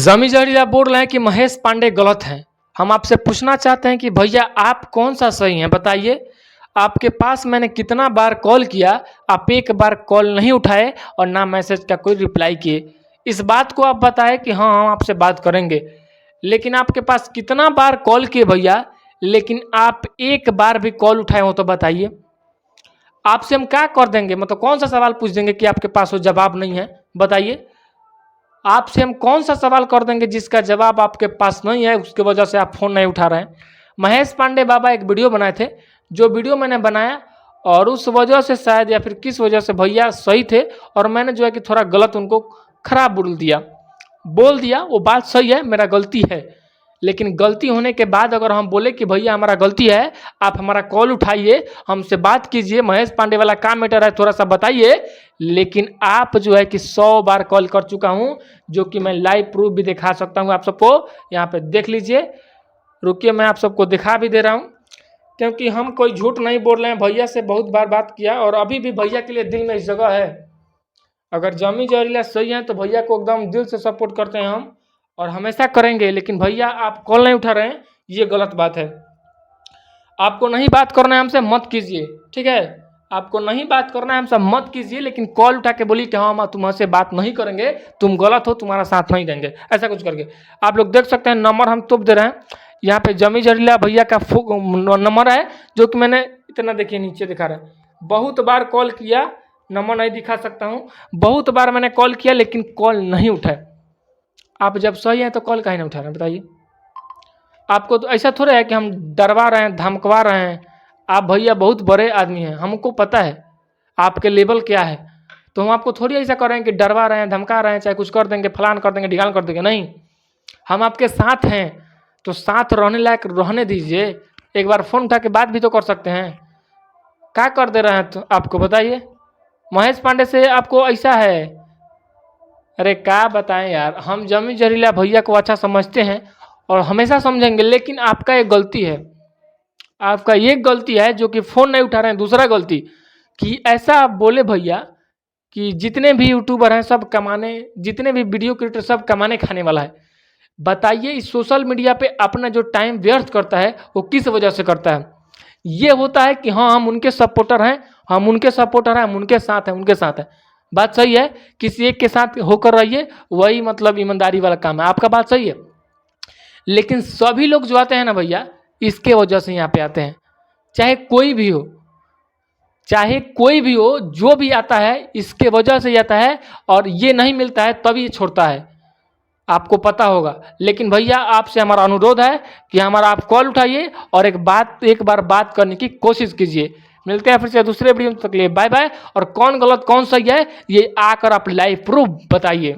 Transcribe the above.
जमी जहरीला बोल रहे हैं कि महेश पांडे गलत हैं। हम आपसे पूछना चाहते हैं कि भैया आप कौन सा सही हैं बताइए। आपके पास मैंने कितना बार कॉल किया, आप एक बार कॉल नहीं उठाए और ना मैसेज का कोई रिप्लाई किए। इस बात को आप बताएं कि हाँ हम आपसे बात करेंगे, लेकिन आपके पास कितना बार कॉल किए भैया, लेकिन आप एक बार भी कॉल उठाए हो तो बताइए। आपसे हम क्या कर देंगे, मतलब कौन सा सवाल पूछ देंगे कि आपके पास वो जवाब नहीं है बताइए। आपसे हम कौन सा सवाल कर देंगे जिसका जवाब आपके पास नहीं है, उसके वजह से आप फ़ोन नहीं उठा रहे हैं। महेश पांडे बाबा एक वीडियो बनाए थे, जो वीडियो मैंने बनाया और उस वजह से शायद या फिर किस वजह से भैया सही थे और मैंने जो है कि थोड़ा गलत उनको खराब बोल दिया। वो बात सही है, मेरा गलती है, लेकिन गलती होने के बाद अगर हम बोले कि भैया हमारा गलती है, आप हमारा कॉल उठाइए, हमसे बात कीजिए, महेश पांडे वाला क्या मैटर है थोड़ा सा बताइए। लेकिन आप जो है कि 100 बार कॉल कर चुका हूं, जो कि मैं लाइव प्रूफ भी दिखा सकता हूं आप सबको। यहाँ पे देख लीजिए, रुकिए मैं आप सबको दिखा भी दे रहा हूं, क्योंकि हम कोई झूठ नहीं बोल रहे हैं। भैया से बहुत बार बात किया और अभी भी भैया के लिए दिल में इस जगह है। अगर जमी जहरीला सही है तो भैया को एकदम दिल से सपोर्ट करते हैं हम और हमेशा करेंगे। लेकिन भैया आप कॉल नहीं उठा रहे हैं, ये गलत बात है। आपको नहीं बात करना है हमसे, मत कीजिए, ठीक है। आपको नहीं बात करना है हमसे, मत कीजिए, लेकिन कॉल उठा के बोलिए कि हाँ तुम हमसे बात नहीं करेंगे, तुम गलत हो, तुम्हारा साथ नहीं देंगे, ऐसा कुछ करके। आप लोग देख सकते हैं नंबर हम तुप दे रहे हैं। यहाँ पे जमी जहरीला भैया का नंबर है, जो कि मैंने इतना देखिए नीचे दिखा रहा है। बहुत बार कॉल किया, नंबर नहीं दिखा सकता हूँ, बहुत बार मैंने कॉल किया लेकिन कॉल नहीं उठाए। आप जब सही हैं तो कॉल काहे नहीं उठा रहे हैं बताइए। आपको तो ऐसा थोड़ा है कि हम डरवा रहे हैं, धमकवा रहे हैं। आप भैया बहुत बड़े आदमी हैं, हमको पता है आपके लेवल क्या है, तो हम आपको थोड़ी ऐसा कर रहे हैं कि डरवा रहे हैं, धमका रहे हैं, चाहे कुछ कर देंगे, फलान कर देंगे, ढिगान कर देंगे। नहीं, हम आपके साथ हैं तो साथ रहने लायक रहने दीजिए। एक बार फ़ोन उठा के बात भी तो कर सकते हैं। क्या कर दे रहे हैं तो आपको बताइए। महेश पांडे से आपको ऐसा है, अरे क्या बताएं यार। हम जमी जहरीला भैया को अच्छा समझते हैं और हमेशा समझेंगे, लेकिन आपका एक गलती है, आपका ये गलती है जो कि फ़ोन नहीं उठा रहे हैं। दूसरा गलती कि ऐसा आप बोले भैया कि जितने भी यूट्यूबर हैं सब कमाने, जितने भी वीडियो क्रिएटर सब कमाने खाने वाला है। बताइए इस सोशल मीडिया पे अपना जो टाइम व्यर्थ करता है वो किस वजह से करता है। ये होता है कि हाँ हम उनके सपोर्टर हैं, हम उनके सपोर्टर हैं, हम उनके साथ हैं, उनके साथ हैं। बात सही है, किसी एक के साथ होकर रहिए, वही मतलब ईमानदारी वाला काम है, आपका बात सही है। लेकिन सभी लोग जो आते हैं ना भैया, इसके वजह से यहाँ पे आते हैं। चाहे कोई भी हो, चाहे कोई भी हो, जो भी आता है इसके वजह से आता है, और ये नहीं मिलता है तभी ये छोड़ता है, आपको पता होगा। लेकिन भैया आपसे हमारा अनुरोध है कि हमारा आप कॉल उठाइए और एक बार बात करने की कोशिश कीजिए। मिलते हैं फिर से दूसरे वीडियो में, तक के लिए बाय बाय। और कौन गलत कौन सही है ये आकर आप लाइव प्रूफ बताइए।